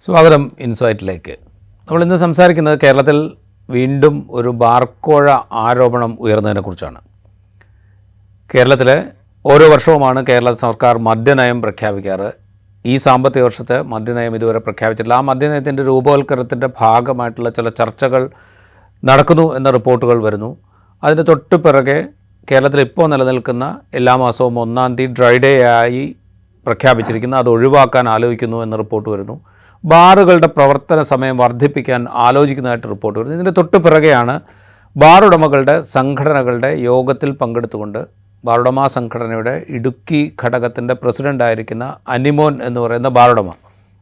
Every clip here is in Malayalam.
സ്വാഗതം ഇൻസൈറ്റിലേക്ക്. നമ്മൾ ഇന്ന് സംസാരിക്കുന്നത് കേരളത്തിൽ വീണ്ടും ഒരു ബാർക്കോഴ ആരോപണം ഉയർന്നതിനെക്കുറിച്ചാണ്. കേരളത്തിലെ ഓരോ വർഷവുമാണ് കേരള സർക്കാർ മദ്യനയം പ്രഖ്യാപിക്കാറ്. ഈ സാമ്പത്തിക വർഷത്തെ മദ്യനയം ഇതുവരെ പ്രഖ്യാപിച്ചിട്ടില്ല. ആ മദ്യനയത്തിൻ്റെ രൂപവൽക്കരണത്തിൻ്റെ ഭാഗമായിട്ടുള്ള ചില ചർച്ചകൾ നടക്കുന്നു എന്ന റിപ്പോർട്ടുകൾ വരുന്നു. അതിന് തൊട്ട് പിറകെ കേരളത്തിൽ ഇപ്പോൾ നിലനിൽക്കുന്ന എല്ലാ മാസവും 1-ാം തീയതി ഡ്രൈ ഡേ ആയി പ്രഖ്യാപിച്ചിരിക്കുന്ന അത് ഒഴിവാക്കാൻ ആലോചിക്കുന്നു എന്ന റിപ്പോർട്ട് വരുന്നു. ബാറുകളുടെ പ്രവർത്തന സമയം വർദ്ധിപ്പിക്കാൻ ആലോചിക്കുന്നതായിട്ട് റിപ്പോർട്ട് വരുന്നു. ഇതിൻ്റെ തൊട്ട് പിറകെയാണ് ബാറുടമകളുടെ സംഘടനകളുടെ യോഗത്തിൽ പങ്കെടുത്തുകൊണ്ട് ബാറുടമ സംഘടനയുടെ ഇടുക്കി ഘടകത്തിൻ്റെ പ്രസിഡൻ്റായിരിക്കുന്ന അനിമോൻ എന്ന് പറയുന്ന ബാറുടമ,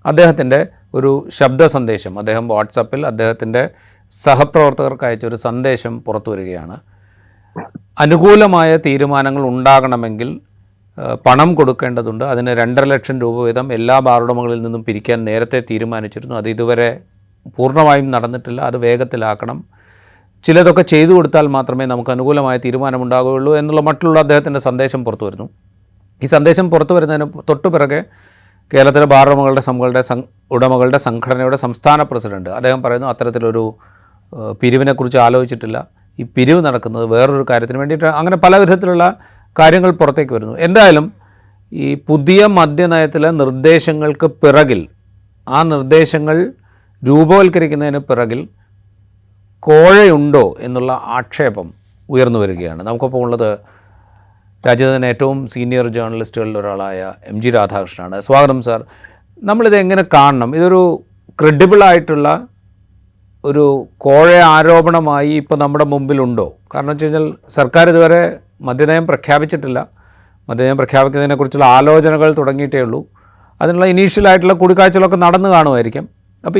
അദ്ദേഹത്തിൻ്റെ ഒരു ശബ്ദ സന്ദേശം അദ്ദേഹം വാട്സാപ്പിൽ അദ്ദേഹത്തിൻ്റെ സഹപ്രവർത്തകർക്ക് അയച്ചൊരു സന്ദേശം പുറത്തു വരികയാണ്. അനുകൂലമായ തീരുമാനങ്ങൾ ഉണ്ടാകണമെങ്കിൽ പണം കൊടുക്കേണ്ടതുണ്ട്. അതിന് 2.5 ലക്ഷം രൂപ വീതം എല്ലാ ബാറുടമകളിൽ നിന്നും പിരിക്കാൻ നേരത്തെ തീരുമാനിച്ചിരുന്നു. അത് ഇതുവരെ പൂർണ്ണമായും നടന്നിട്ടില്ല. അത് വേഗത്തിലാക്കണം. ചിലതൊക്കെ ചെയ്തു കൊടുത്താൽ മാത്രമേ നമുക്ക് അനുകൂലമായ തീരുമാനമുണ്ടാകുകയുള്ളൂ എന്നുള്ള മറ്റുള്ള അദ്ദേഹത്തിൻ്റെ സന്ദേശം പുറത്തു വരുന്നു. ഈ സന്ദേശം പുറത്തു വരുന്നതിന് തൊട്ടു പിറകെ കേരളത്തിലെ ഉടമകളുടെ സംഘടനയുടെ സംസ്ഥാന പ്രസിഡന്റ് അദ്ദേഹം പറയുന്നു, അത്തരത്തിലൊരു പിരിവിനെക്കുറിച്ച് ആലോചിച്ചിട്ടില്ല. ഈ പിരിവ് നടക്കുന്നത് വേറൊരു കാര്യത്തിന് വേണ്ടിയിട്ട്. അങ്ങനെ പല വിധത്തിലുള്ള കാര്യങ്ങൾ പുറത്തേക്ക് വരുന്നു. എന്തായാലും ഈ പുതിയ മദ്യനയത്തിലെ നിർദ്ദേശങ്ങൾക്ക് പിറകിൽ, ആ നിർദ്ദേശങ്ങൾ രൂപവൽക്കരിക്കുന്നതിന് പിറകിൽ കോഴയുണ്ടോ എന്നുള്ള ആക്ഷേപം ഉയർന്നു വരികയാണ്. നമുക്കൊപ്പം ഉള്ളത് രാജ്യത്തെ തന്നെ ഏറ്റവും സീനിയർ ജേർണലിസ്റ്റുകളിൽ ഒരാളായ MG രാധാകൃഷ്ണനാണ്. സ്വാഗതം സാർ. നമ്മളിത് എങ്ങനെ കാണണം? ഇതൊരു ക്രെഡിബിളായിട്ടുള്ള ഒരു കോഴ ആരോപണമായി ഇപ്പോൾ നമ്മുടെ മുമ്പിലുണ്ടോ? കാരണം വെച്ച് കഴിഞ്ഞാൽ സർക്കാർ ഇതുവരെ മദ്യനയം പ്രഖ്യാപിച്ചിട്ടില്ല. മദ്യനയം പ്രഖ്യാപിക്കുന്നതിനെക്കുറിച്ചുള്ള ആലോചനകൾ തുടങ്ങിയിട്ടേ ഉള്ളൂ. അതിനുള്ള ഇനീഷ്യലായിട്ടുള്ള കൂടിക്കാഴ്ചകളൊക്കെ നടന്നു കാണുമായിരിക്കും. അപ്പോൾ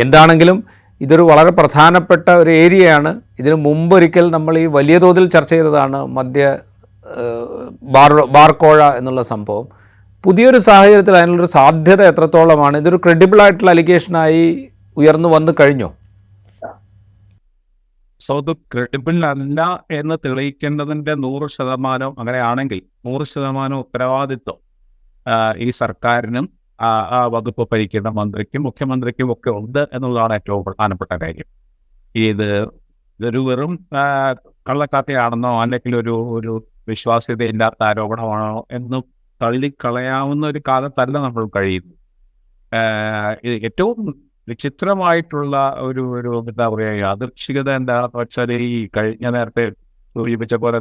എന്താണെങ്കിലും ഇതൊരു വളരെ പ്രധാനപ്പെട്ട ഒരു ഏരിയയാണ്. ഇതിന് മുമ്പൊരിക്കൽ നമ്മൾ ഈ വലിയ തോതിൽ ചർച്ച ചെയ്തതാണ് ബാർക്കോഴ എന്നുള്ള സംഭവം. പുതിയൊരു സാഹചര്യത്തിൽ അതിനുള്ളൊരു സാധ്യത എത്രത്തോളമാണ്? ഇതൊരു ക്രെഡിബിളായിട്ടുള്ള അലിഗേഷനായി ഉയർന്നു വന്നു കഴിഞ്ഞോ? ഇത് ക്രെഡിബിൾ അല്ല എന്ന് തെളിയിക്കേണ്ടതിൻ്റെ 100% അങ്ങനെയാണെങ്കിൽ 100% ഉത്തരവാദിത്വം ഈ സർക്കാരിനും ആ വകുപ്പ് ഭരിക്കുന്ന മന്ത്രിക്കും മുഖ്യമന്ത്രിക്കും ഒക്കെ ഉണ്ട് എന്നുള്ളതാണ് ഏറ്റവും പ്രധാനപ്പെട്ട കാര്യം. ഇതൊരു വെറും കള്ളക്കഥയാണെന്നോ അല്ലെങ്കിൽ ഒരു വിശ്വാസ്യതയില്ലാത്ത ആരോപണമാണോ എന്ന് തള്ളിക്കളയാവുന്ന ഒരു കാലത്തല്ല നമ്മൾ കഴിയുന്നു. ഏറ്റവും വിചിത്രമായിട്ടുള്ള ഒരു എന്താ പറയുക, യാദൃച്ഛികത എന്താണെന്ന് വെച്ചാൽ, ഈ കഴിഞ്ഞ നേരത്തെ സൂചിപ്പിച്ച പോലെ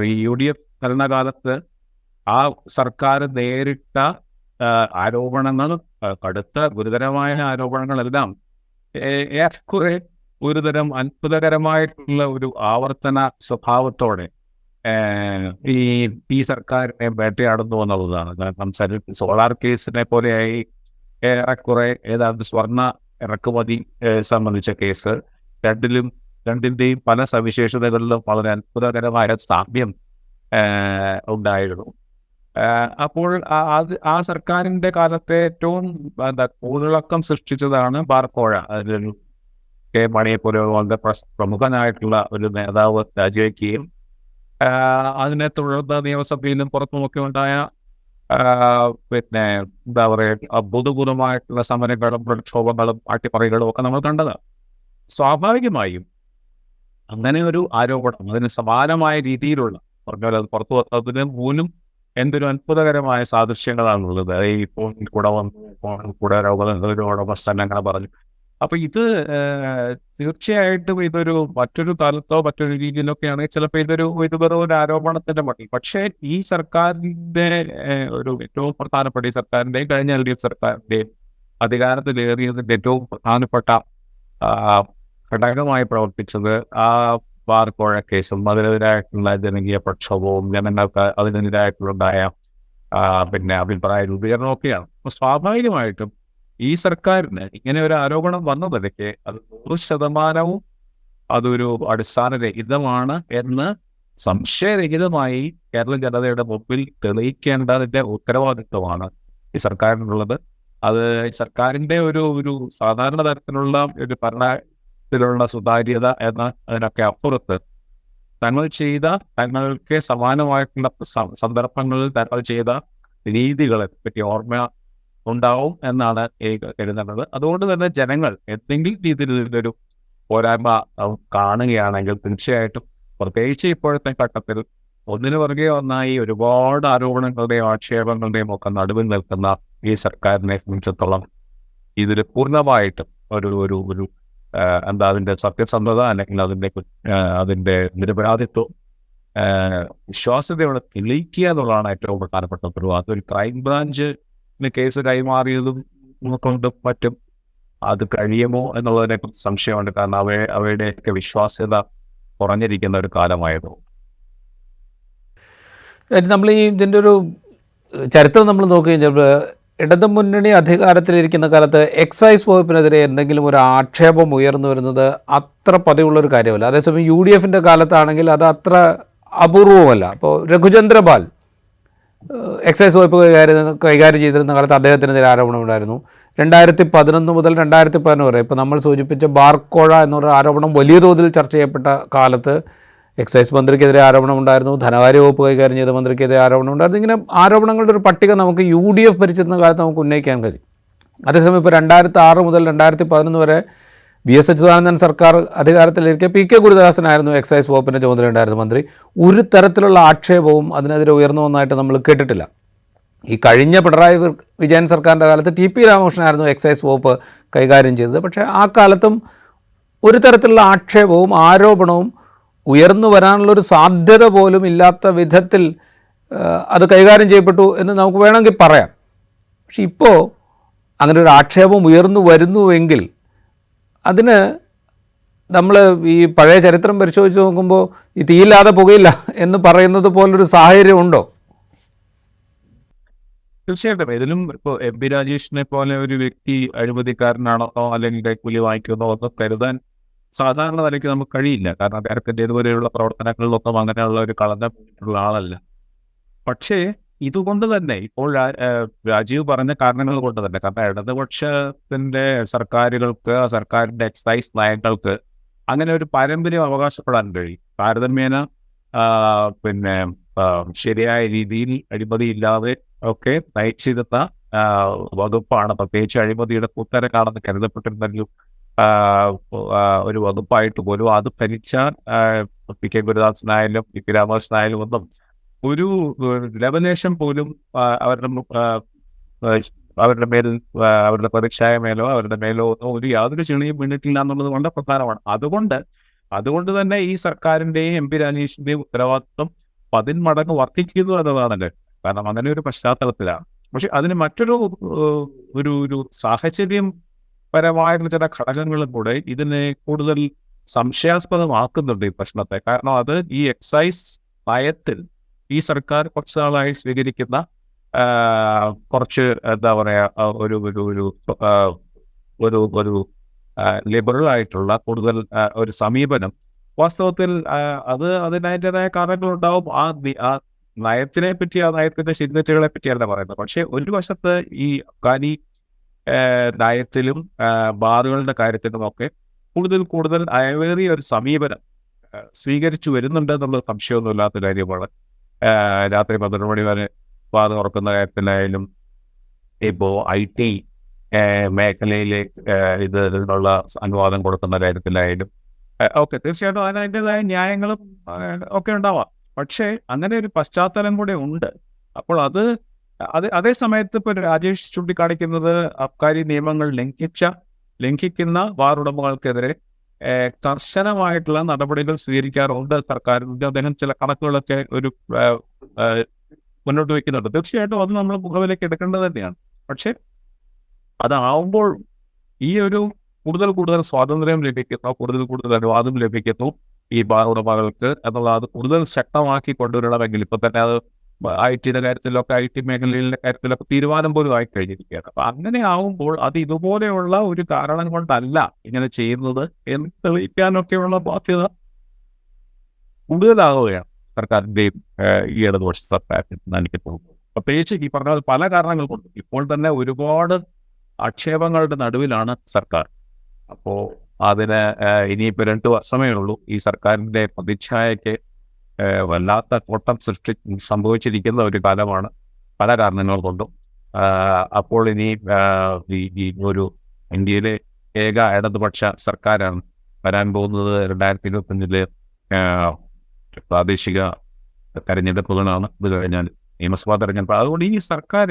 ഈ UDF ഭരണകാലത്ത് ആ സർക്കാർ നേരിട്ട ആരോപണങ്ങൾ, കടുത്ത ഗുരുതരമായ ആരോപണങ്ങളെല്ലാം ഏറെക്കുറെ ഒരുതരം അത്ഭുതകരമായിട്ടുള്ള ഒരു ആവർത്തന സ്വഭാവത്തോടെ ഈ സർക്കാരിനെ വേട്ടയാടുന്നു എന്നുള്ളതാണ്. കാരണം സോളാർ കേസിനെ പോലെയായി ഏറെക്കുറെ ഏതാണ്ട് സ്വർണ്ണ ഇറക്കുമതി സംബന്ധിച്ച കേസ്, രണ്ടിൻ്റെയും പല സവിശേഷതകളിലും വളരെ അത്ഭുതകരമായ സാമ്യം ഉണ്ടായിരുന്നു. അപ്പോൾ ആ സർക്കാരിൻ്റെ കാലത്തെ ഏറ്റവും കൂളിളക്കം സൃഷ്ടിച്ചതാണ് ബാർക്കോഴ. അതിലൊരു കെ മണിയെ പോലെ വളരെ പ്രമുഖനായിട്ടുള്ള ഒരു നേതാവ് രാജിവെക്കുകയും അതിനെ തുടർന്ന് നിയമസഭയിലും പുറത്തുമൊക്കെ ഉണ്ടായ എന്താ പറയുക, അഭൂതപൂർവമായിട്ടുള്ള സമരങ്ങളും പ്രക്ഷോഭങ്ങളും അട്ടിമറികളും ഒക്കെ നമ്മൾ കണ്ടതാണ്. സ്വാഭാവികമായും അങ്ങനെ ഒരു ആരോപണം അതിന് സമാനമായ രീതിയിലുള്ള പറഞ്ഞാൽ അത് പുറത്തു വന്നതിന് പോലും എന്തൊരു അത്ഭുതകരമായ സാദൃശ്യങ്ങളാണുള്ളത്. ഈ ഫോണിൽ കൂടെ ഒരു ഉടമസ്ഥൻ അങ്ങനെ പറഞ്ഞു. അപ്പൊ ഇത് തീർച്ചയായിട്ടും ഇതൊരു മറ്റൊരു തലത്തോ മറ്റൊരു രീതിയിലൊക്കെയാണെങ്കിൽ ചിലപ്പോൾ ഇത് വെറും ഒരു ആരോപണത്തിന്റെ മട്ടിൽ. പക്ഷേ ഈ സർക്കാരിന്റെ ഒരു ഏറ്റവും പ്രധാനപ്പെട്ട, ഈ സർക്കാരിന്റെയും കഴിഞ്ഞ LDF സർക്കാരിന്റെയും അധികാരത്തിലേറിയതിന്റെ ഏറ്റവും പ്രധാനപ്പെട്ട ഘടകമായി പ്രവർത്തിച്ചത് ആ ബാർക്കോഴ കേസും അതിനെതിരായിട്ടുള്ള ജനകീയ പ്രക്ഷോഭവും ജനങ്ങൾക്ക് അതിനെതിരായിട്ടുണ്ടായ അഭിപ്രായ രൂപീകരണം ഒക്കെയാണ്. അപ്പോൾ സ്വാഭാവികമായിട്ടും ഈ സർക്കാരിന് ഇങ്ങനെ ഒരു ആരോപണം വന്ന നിലയ്ക്ക് അത് 100% അതൊരു അടിസ്ഥാനരഹിതമാണ് എന്ന് സംശയരഹിതമായി കേരള ജനതയുടെ മുമ്പിൽ തെളിയിക്കേണ്ടതിന്റെ ഉത്തരവാദിത്വമാണ് ഈ സർക്കാരിനുള്ളത്. അത് സർക്കാരിന്റെ ഒരു സാധാരണ തരത്തിലുള്ള ഒരു ഭരണത്തിലുള്ള സുതാര്യത എന്ന അതിനൊക്കെ അപ്പുറത്ത് തങ്ങൾക്ക് സമാനമായിട്ടുള്ള സന്ദർഭങ്ങളിൽ തങ്ങൾ ചെയ്ത രീതികളെ പറ്റി ഉണ്ടാവും എന്നാണ് കരുതുന്നത്. അതുകൊണ്ട് തന്നെ ജനങ്ങൾ എന്തെങ്കിലും രീതിയിൽ ഇതിലൊരു പോരായ്മ കാണുകയാണെങ്കിൽ തീർച്ചയായിട്ടും, പ്രത്യേകിച്ച് ഇപ്പോഴത്തെ ഘട്ടത്തിൽ ഒന്നിനു പുറകെ ഒന്നായി ഒരുപാട് ആരോപണങ്ങളുടെയും ആക്ഷേപങ്ങളുടെയും ഒക്കെ നടുവിൽ നിൽക്കുന്ന ഈ സർക്കാരിനെ സംബന്ധിച്ചിടത്തോളം ഇതിൽ പൂർണ്ണമായിട്ടും ഒരു ഒരു ഒരു എന്താ അതിന്റെ സത്യസന്ധത അല്ലെങ്കിൽ അതിന്റെ നിരപരാധിത്വം വിശ്വാസ്യതയോടെ തെളിയിക്കുക എന്നുള്ളതാണ് ഏറ്റവും പ്രധാനപ്പെട്ട ഉത്തരവ്. അതൊരു ക്രൈംബ്രാഞ്ചിന് കേസ് കൈമാറിയതും കൊണ്ട് മറ്റും അത് കഴിയുമോ എന്നുള്ളതിനെ കുറിച്ച് സംശയമുണ്ട്. കാരണം അവയുടെയൊക്കെ വിശ്വാസ്യത കുറഞ്ഞിരിക്കുന്ന ഒരു കാലമായതുകൊണ്ട്. നമ്മൾ ഇതിൻ്റെ ഒരു ചരിത്രം നമ്മൾ നോക്കുകയും ഇടതു മുന്നണി അധികാരത്തിലിരിക്കുന്ന കാലത്ത് എക്സൈസ് വകുപ്പിനെതിരെ എന്തെങ്കിലും ഒരു ആക്ഷേപം ഉയർന്നു വരുന്നത് അത്ര പതിവുള്ളൊരു കാര്യമല്ല. അതേസമയം UDFൻ്റെ കാലത്താണെങ്കിൽ അത് അത്ര അപൂർവമല്ല. അപ്പോൾ രഘുചന്ദ്രപാൽ എക്സൈസ് വകുപ്പ് കൈകാര്യം ചെയ്തിരുന്ന കാലത്ത് അദ്ദേഹത്തിനെതിരെ ആരോപണമുണ്ടായിരുന്നു. 2011 മുതൽ 2015 വരെ ഇപ്പോൾ നമ്മൾ സൂചിപ്പിച്ച ബാർക്കോഴ എന്നൊരു ആരോപണം വലിയ തോതിൽ ചർച്ച ചെയ്യപ്പെട്ട കാലത്ത് എക്സൈസ് മന്ത്രിക്കെതിരെ ആരോപണമുണ്ടായിരുന്നു, ധനകാര്യ വകുപ്പ് കൈകാര്യം ചെയ്ത മന്ത്രിക്കെതിരെ ആരോപണമുണ്ടായിരുന്നു. ഇങ്ങനെ ആരോപണങ്ങളുടെ ഒരു പട്ടിക നമുക്ക് UDF ഭരിച്ചിരുന്ന കാലത്ത് നമുക്ക് ഉന്നയിക്കാൻ കഴിയും. അതേസമയം ഇപ്പോൾ 2006 മുതൽ 2011 വരെ VS അച്യുതാനന്ദൻ സർക്കാർ അധികാരത്തിലിരിക്കെ PK ഗുരുദാസനായിരുന്നു എക്സൈസ് വകുപ്പിൻ്റെ ചുമതലയുണ്ടായിരുന്ന മന്ത്രി. ഒരു തരത്തിലുള്ള ആക്ഷേപവും അതിനെതിരെ ഉയർന്നു വന്നതായിട്ട് നമ്മൾ കേട്ടിട്ടില്ല. ഈ കഴിഞ്ഞ പിണറായി വിജയൻ സർക്കാരിൻ്റെ കാലത്ത് TP രാമകൃഷ്ണനായിരുന്നു എക്സൈസ് വകുപ്പ് കൈകാര്യം ചെയ്തത്. പക്ഷേ ആ കാലത്തും ഒരു തരത്തിലുള്ള ആക്ഷേപവും ആരോപണവും ഉയർന്നു വരാനുള്ളൊരു സാധ്യത പോലും ഇല്ലാത്ത വിധത്തിൽ അത് കൈകാര്യം ചെയ്യപ്പെട്ടു എന്ന് നമുക്ക് വേണമെങ്കിൽ പറയാം. പക്ഷെ ഇപ്പോൾ അങ്ങനെ ഒരു ആക്ഷേപം ഉയർന്നു വരുന്നുവെങ്കിൽ അതിന് നമ്മൾ ഈ പഴയ ചരിത്രം പരിശോധിച്ച് നോക്കുമ്പോൾ ഈ തീയില്ലാതെ പുകയില്ല എന്ന് പറയുന്നത് പോലൊരു സാഹചര്യം ഉണ്ടോ? തീർച്ചയായിട്ടും ഇതിലും ഇപ്പോൾ MP രാജേഷിനെ പോലെ ഒരു വ്യക്തി അഴിമതിക്കാരനാണോ അല്ലെങ്കിൽ കൈക്കൂലി വാങ്ങിക്കുന്നോ ഒന്നും കരുതാൻ സാധാരണ നിലയ്ക്ക് നമുക്ക് കഴിയില്ല. കാരണം അദ്ദേഹത്തിൻ്റെ ഇതുപോലെയുള്ള പ്രവർത്തനങ്ങളിലൊന്നും അങ്ങനെയുള്ള ഒരു കളഞ്ഞിട്ടുള്ള ആളല്ല. പക്ഷേ ഇതുകൊണ്ട് തന്നെ ഇപ്പോൾ രാജീവ് പറഞ്ഞ കാരണങ്ങൾ കൊണ്ട് തന്നെ, കാരണം ഇടതുപക്ഷത്തിന്റെ സർക്കാരുകൾക്ക്, സർക്കാരിന്റെ എക്സൈസ് നയങ്ങൾക്ക് അങ്ങനെ ഒരു പാരമ്പര്യം അവകാശപ്പെടാൻ കഴിയും. താരതമ്യേന പിന്നെ ശരിയായ രീതിയിൽ അഴിമതിയില്ലാതെ ഒക്കെ നയിച്ചിരുന്ന വകുപ്പാണ്. പ്രത്യേകിച്ച് അഴിമതിയുടെ കൂത്തരക്കാണെന്ന് കരുതപ്പെട്ടിരുന്നെങ്കിലും ഒരു വകുപ്പായിട്ട് പോലും അത് ഭരിച്ച PK ഗുരുദാസനായാലും TP രാമകൃഷ്ണനായാലും ഒന്നും ഒരു ലെവലേശം പോലും അവരുടെ മേൽ, അവരുടെ പരീക്ഷായ മേലോ അവരുടെ മേലോ ഒന്നും യാതൊരു ചെളിയും വീണിട്ടില്ല എന്നുള്ളത് വളരെ പ്രധാനമാണ്. അതുകൊണ്ട് തന്നെ ഈ സർക്കാരിന്റെയും MP രാജേഷിന്റെയും ഉത്തരവാദിത്വം 10 മടങ്ങ് വർദ്ധിക്കുന്നു എന്നതാണല്ലോ. കാരണം അങ്ങനെ ഒരു പശ്ചാത്തലത്തിലാണ്. പക്ഷെ അതിന് മറ്റൊരു ഒരു സാഹചര്യം പരമായിട്ടുള്ള ചില ഘടകങ്ങളും കൂടെ ഇതിനെ കൂടുതൽ സംശയാസ്പദമാക്കുന്നുണ്ട് ഈ പ്രശ്നത്തെ. കാരണം അത് ഈ എക്സൈസ് നയത്തിൽ ഈ സർക്കാർ കുറച്ച് നാളായി സ്വീകരിക്കുന്ന കുറച്ച് എന്താ പറയുക ഒരു ലിബറൽ ആയിട്ടുള്ള കൂടുതൽ ഒരു സമീപനം വാസ്തവത്തിൽ അതിനതിൻ്റെതായ കാരണങ്ങളുണ്ടാവും. ആ നയത്തിനെ പറ്റി, ആ നയത്തിന്റെ സിഗ്നേച്ചറുകളെ പറ്റിയല്ല പറയുന്നത്. പക്ഷെ ഒരു വശത്ത് ഈ അഫ്ഗാനി നയത്തിലും ബാറുകളുടെ കാര്യത്തിലുമൊക്കെ കൂടുതൽ അയവേറിയ ഒരു സമീപനം സ്വീകരിച്ചു വരുന്നുണ്ട് എന്നുള്ളത് സംശയമൊന്നുമില്ലാത്ത കാര്യമാണ്. രാത്രി 12 മണി വരെ ബാർ തുറക്കുന്ന കാര്യത്തിലായാലും ഇപ്പോൾ IT മേഖലയിലെ ഇതിനുള്ള അനുവാദം കൊടുക്കുന്ന കാര്യത്തിലായാലും ഒക്കെ തീർച്ചയായിട്ടും അതിൻ്റെതായ ന്യായങ്ങളും ഒക്കെ ഉണ്ടാവാം. പക്ഷേ അങ്ങനെ ഒരു പശ്ചാത്തലം കൂടെ ഉണ്ട്. അപ്പോൾ അതേ സമയത്ത് ഇപ്പോൾ രാജേഷ് ചൂണ്ടിക്കാണിക്കുന്നത് അബ്കാരി നിയമങ്ങൾ ലംഘിക്കുന്ന ബാർ ഉടമകൾക്കെതിരെ കർശനമായിട്ടുള്ള നടപടികൾ സ്വീകരിക്കാറുണ്ട് സർക്കാരിൻ്റെ. അദ്ദേഹം ചില കണക്കുകളൊക്കെ മുന്നോട്ട് വയ്ക്കുന്നുണ്ട്. തീർച്ചയായിട്ടും അത് നമ്മൾ മുഖവിലേക്ക് എടുക്കേണ്ടത് തന്നെയാണ്. പക്ഷെ അതാവുമ്പോൾ ഈ ഒരു കൂടുതൽ സ്വാതന്ത്ര്യം ലഭിക്കുന്നു, കൂടുതൽ അനുവാദം ലഭിക്കുന്നു ഈ ബാർ ഉടമകൾക്ക് എന്നുള്ളത് കൂടുതൽ ശക്തമാക്കി കൊണ്ടുവരണമെങ്കിൽ ഇപ്പൊ തന്നെ അത് IT കാര്യത്തിലൊക്കെ IT മേഖലയിലെ കാര്യത്തിലൊക്കെ തീരുമാനം പോലും ആയി കഴിഞ്ഞിരിക്കുകയാണ്. അപ്പൊ അങ്ങനെ ആവുമ്പോൾ അത് ഇതുപോലെയുള്ള ഒരു കാരണം കൊണ്ടല്ല ഇങ്ങനെ ചെയ്യുന്നത് എന്ന് തെളിയിക്കാനൊക്കെയുള്ള ബാധ്യത കൂടുതലാവുകയാണ് സർക്കാരിന്റെയും ഈ ഇടതുപക്ഷ സർക്കാരിന് എനിക്ക് തോന്നുന്നു. പ്രത്യേകിച്ച് ഈ പറഞ്ഞ പല കാരണങ്ങൾ കൊണ്ട് ഇപ്പോൾ തന്നെ ഒരുപാട് ആക്ഷേപങ്ങളുടെ നടുവിലാണ് സർക്കാർ. അപ്പോൾ അതിന് ഇനിയിപ്പോൾ 2 വർഷമേ ഉള്ളൂ. ഈ സർക്കാരിന്റെ പ്രതിച്ഛായയ്ക്ക് വല്ലാത്ത കോട്ടം സംഭവിച്ചിരിക്കുന്ന ഒരു കാലമാണ് പല കാരണങ്ങൾ കൊണ്ടും. അപ്പോൾ ഇനി ഈ ഒരു ഇന്ത്യയിലെ ഏക ഇടതുപക്ഷ സർക്കാരാണ് വരാൻ പോകുന്നത്. 2025 പ്രാദേശിക തെരഞ്ഞെടുപ്പുകളാണ്. ഇത് കഴിഞ്ഞാൽ നിയമസഭാ തെരഞ്ഞെടുപ്പ്. അതുകൊണ്ട് ഈ സർക്കാർ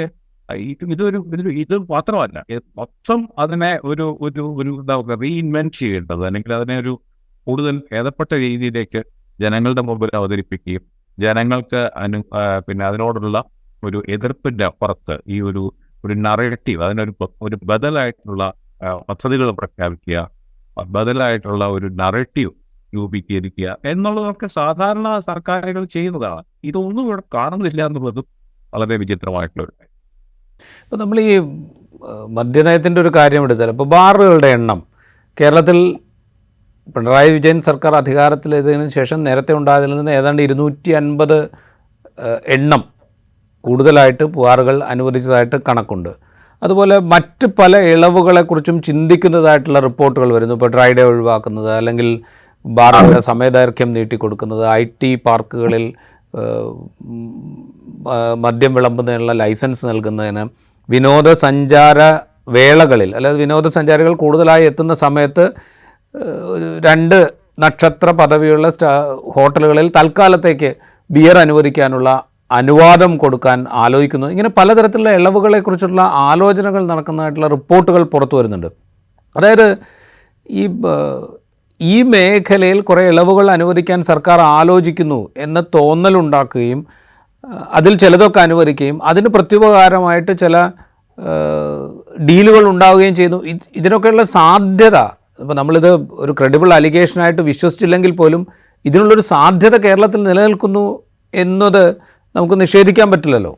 ഇത് മാത്രമല്ല, മൊത്തം അതിനെ ഒരു ഒരു ഒരു എന്താ പറയുക, റീഇൻവെന്റ് ചെയ്യേണ്ടത്, അല്ലെങ്കിൽ അതിനെ ഒരു കൂടുതൽ ഭേദപ്പെട്ട രീതിയിലേക്ക് ജനങ്ങളുടെ മുമ്പിൽ അവതരിപ്പിക്കുകയും ജനങ്ങൾക്ക് പിന്നെ അതിനോടുള്ള ഒരു എതിർപ്പിന്റെ അപ്പുറത്ത് ഈ ഒരു നറേറ്റീവ്, ഒരു ബദലായിട്ടുള്ള പദ്ധതികൾ പ്രഖ്യാപിക്കുക, ബദലായിട്ടുള്ള ഒരു നറേറ്റീവ് രൂപീകരിക്കുക എന്നുള്ളതൊക്കെ സാധാരണ സർക്കാരുകൾ ചെയ്യുന്നതാണ്. ഇതൊന്നും ഇവിടെ കാണുന്നില്ല എന്നുള്ളതും വളരെ വിചിത്രമായിട്ടുള്ള ഒരു കാര്യം. ഇപ്പോൾ നമ്മൾ ഈ മദ്യനയത്തിൻ്റെ ഒരു കാര്യം എടുത്താൽ, ഇപ്പോൾ ബാറുകളുടെ എണ്ണം കേരളത്തിൽ പിണറായി വിജയൻ സർക്കാർ അധികാരത്തിലെത്തിയതിനു ശേഷം നേരത്തെ ഉണ്ടായതിൽ നിന്ന് ഏതാണ്ട് 250 എണ്ണം കൂടുതലായിട്ട് ബാറുകൾ അനുവദിച്ചതായിട്ട് കണക്കുണ്ട്. അതുപോലെ മറ്റ് പല ഇളവുകളെക്കുറിച്ചും ചിന്തിക്കുന്നതായിട്ടുള്ള റിപ്പോർട്ടുകൾ വരുന്നു. ഇപ്പോൾ ഡ്രൈ ഡേ ഒഴിവാക്കുന്നത്, അല്ലെങ്കിൽ ബാറുകളുടെ സമയദൈർഘ്യം നീട്ടിക്കൊടുക്കുന്നത്, IT പാർക്കുകളിൽ മദ്യം വിളമ്പുന്നതിനുള്ള ലൈസൻസ് നൽകുന്നതിന്, വിനോദസഞ്ചാര വേളകളിൽ, അതായത് വിനോദസഞ്ചാരികൾ കൂടുതലായി എത്തുന്ന സമയത്ത് 2 നക്ഷത്ര പദവിയുള്ള ഹോട്ടലുകളിൽ തൽക്കാലത്തേക്ക് ബിയർ അനുവദിക്കാനുള്ള അനുവാദം കൊടുക്കാൻ ആലോചിക്കുന്നു. ഇങ്ങനെ പലതരത്തിലുള്ള ഇളവുകളെക്കുറിച്ചുള്ള ആലോചനകൾ നടക്കുന്നതായിട്ടുള്ള റിപ്പോർട്ടുകൾ പുറത്തു വരുന്നുണ്ട്. അതായത് ഈ മേഖലയിൽ കുറേ ഇളവുകൾ അനുവദിക്കാൻ സർക്കാർ ആലോചിക്കുന്നു എന്ന തോന്നലുണ്ടാക്കുകയും അതിൽ ചിലതൊക്കെ അനുവദിക്കുകയും അതിന് പ്രത്യുപകാരമായിട്ട് ചില ഡീലുകൾ ഉണ്ടാവുകയും ചെയ്യുന്നു. ഇതിനൊക്കെയുള്ള സാധ്യത, ഇപ്പോൾ നമ്മളിത് ഒരു ക്രെഡിബിൾ അലിഗേഷനായിട്ട് വിശ്വസിച്ചില്ലെങ്കിൽ പോലും ഇതിനുള്ളൊരു സാധ്യത കേരളത്തിൽ നിലനിൽക്കുന്നു എന്നത് നമുക്ക് നിഷേധിക്കാൻ പറ്റില്ലല്ലോ.